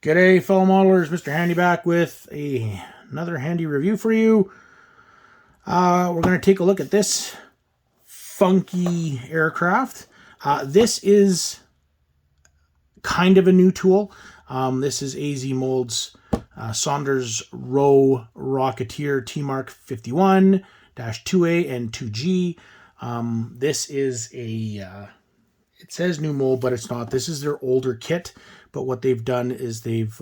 G'day, fellow modelers. Mr. Handy back with another handy review for you. We're going to take a look at this funky aircraft. This is kind of a new tool. This is AZ Mold's Saunders-Roe Rockeeter Mk.51-2A and 2G. This is a... it says new mold, but it's not. This is their older kit, but what they've done is they've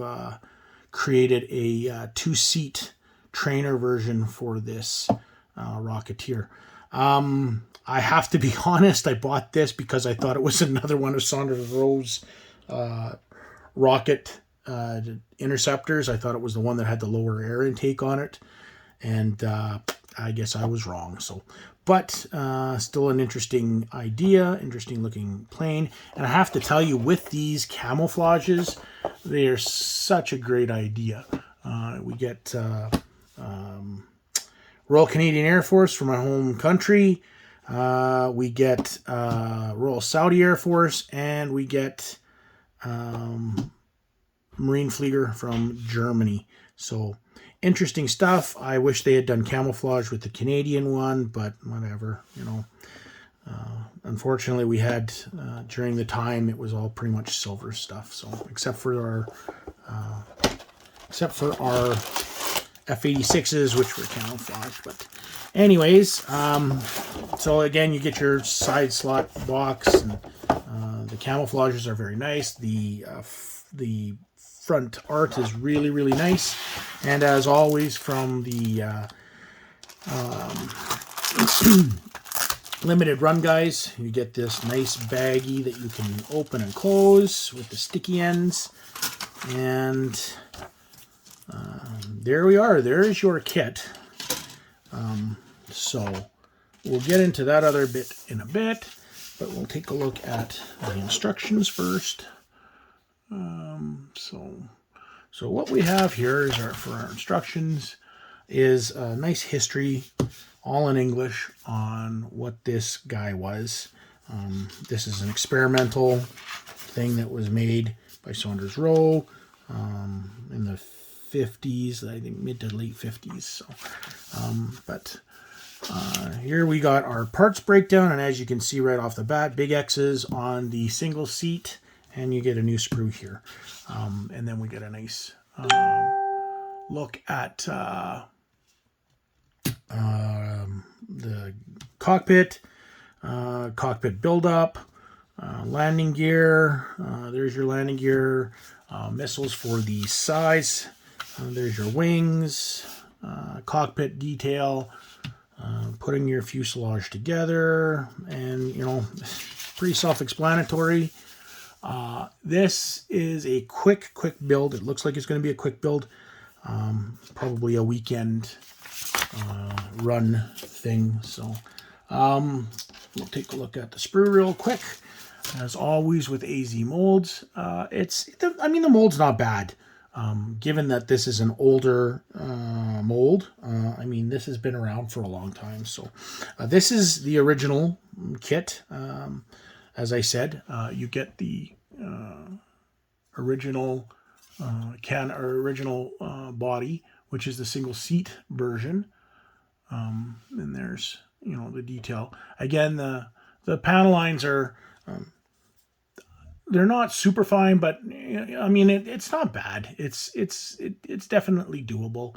created a two-seat trainer version for this Rockeeter. I have to be honest, I bought this because I thought it was another one of Saunders-Roe's rocket interceptors. I thought it was the one that had the lower air intake on it, and I guess I was wrong. But still an interesting idea, interesting looking plane. And I have to tell you, with these camouflages, they are such a great idea. We get Royal Canadian Air Force from my home country. We get Royal Saudi Air Force, and we get Marine Flieger from Germany. So interesting stuff. I wish they had done camouflage with the Canadian one, but whatever, you know. Unfortunately, we had during the time it was all pretty much silver stuff. So except for our F-86s, which were camouflage. But anyways, so again, you get your side slot box, and the camouflages are very nice. The front art is really, really nice. And as always, from the limited run guys, you get this nice baggie that you can open and close with the sticky ends. And there we are. There's your kit. So we'll get into that other bit in a bit, but we'll take a look at the instructions first. So what we have here is for our instructions is a nice history, all in English, on what this guy was. This is an experimental thing that was made by Saunders-Roe in the 50s, I think mid to late 50s. So, here we got our parts breakdown, and as you can see right off the bat, big X's on the single seat, and you get a new sprue here. And then we get a nice look at the cockpit, cockpit buildup, landing gear. There's your landing gear, missiles for the size. There's your wings, cockpit detail, putting your fuselage together, and you know, pretty self-explanatory. This is a quick build. It looks like it's going to be a quick build, probably a weekend run thing. So we'll take a look at the sprue real quick. As always with AZ molds, the mold's not bad. Given that this is an older mold, this has been around for a long time. So this is the original kit. As I said, you get the original body, which is the single seat version. And there's, you know, the detail. Again, the panel lines are they're not super fine, but it's not bad. It's definitely doable.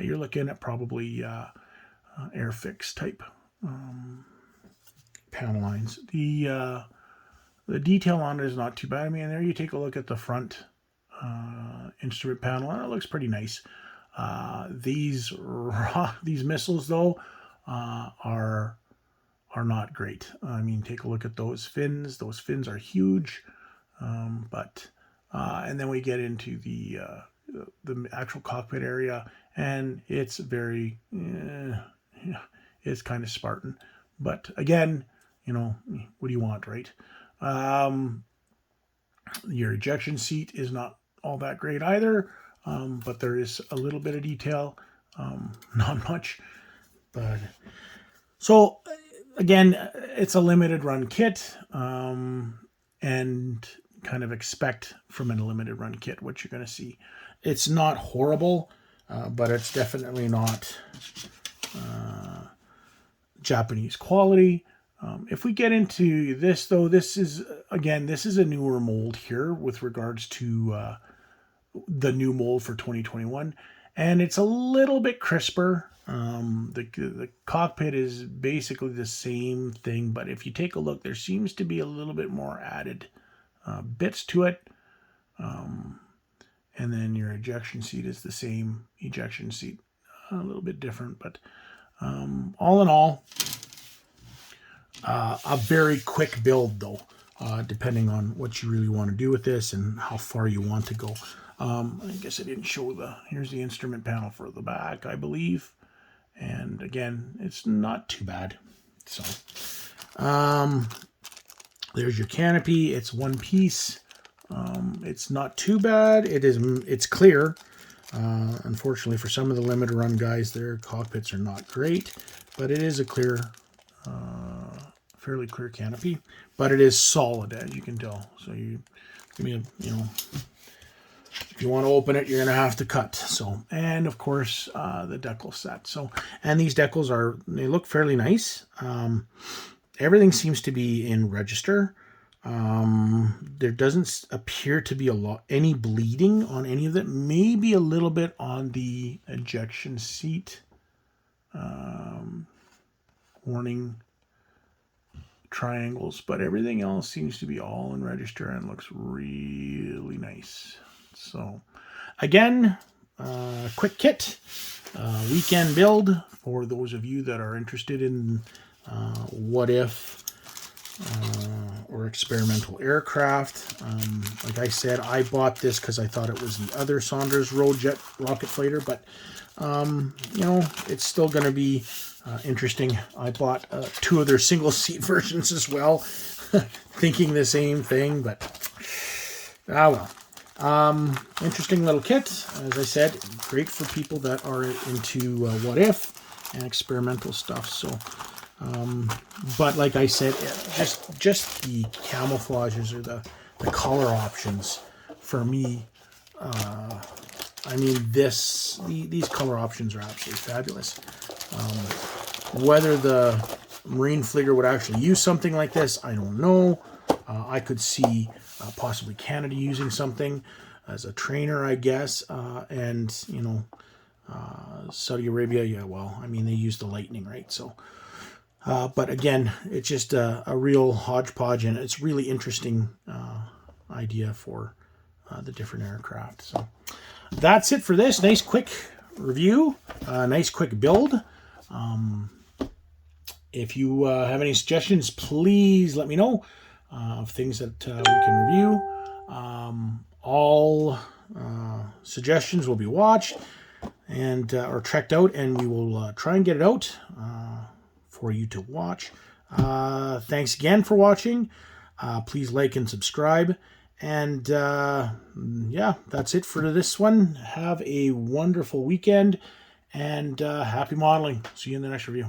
You're looking at probably Airfix type panel lines. The detail on it is not too bad. There you take a look at the front instrument panel, and it looks pretty nice. These missiles, though, are not great. Take a look at those fins. Those fins are huge. And then we get into the actual cockpit area, and it's very, it's kind of Spartan. But again, you know, what do you want, right? Your ejection seat is not all that great either, but there is a little bit of detail, not much. But so again, it's a limited run kit, and kind of expect from a limited run kit, what you're going to see. It's not horrible, but it's definitely not Japanese quality. If we get into this, though, this is a newer mold here with regards to the new mold for 2021, and it's a little bit crisper. The cockpit is basically the same thing, but if you take a look, there seems to be a little bit more added bits to it. And then your ejection seat is the same ejection seat, a little bit different, but all in all, a very quick build, though, depending on what you really want to do with this and how far you want to go. I guess I didn't show here's the instrument panel for the back, I believe. And again, it's not too bad. So, there's your canopy. It's one piece. It's not too bad. It's clear. Unfortunately, for some of the limited run guys, their cockpits are not great, but it is a clear, fairly clear canopy. But it is solid, as you can tell. So if you want to open it, you're going to have to cut. So, and of course, the decal set. So, and these decals they look fairly nice. Everything seems to be in register. There doesn't appear to be any bleeding on any of it. Maybe a little bit on the ejection seat. Warning triangles, but everything else seems to be all in register and looks really nice. So, again, quick kit, weekend build for those of you that are interested in what if or experimental aircraft. Like I said, I bought this because I thought it was the other Saunders-Roe jet rocket fighter, but it's still going to be interesting. I bought 2 of their single seat versions as well, thinking the same thing, but well. Interesting little kit. As I said, great for people that are into what if and experimental stuff. So, but like I said, just the camouflages or the color options for me. I mean, these color options are absolutely fabulous. Whether the Marine Fleeger would actually use something like this, I don't know. I could see possibly Canada using something as a trainer, I guess. And, Saudi Arabia, yeah, well, I mean, they use the Lightning, right? So, but again, it's just a real hodgepodge, and it's really interesting idea for the different aircraft. So that's it for this. Nice quick review, nice quick build. If you have any suggestions, please let me know of things that we can review. All suggestions will be watched and or checked out, and we will try and get it out for you to watch. Thanks again for watching. Please like and subscribe. And yeah, that's it for this one. Have a wonderful weekend and happy modeling. See you in the next review.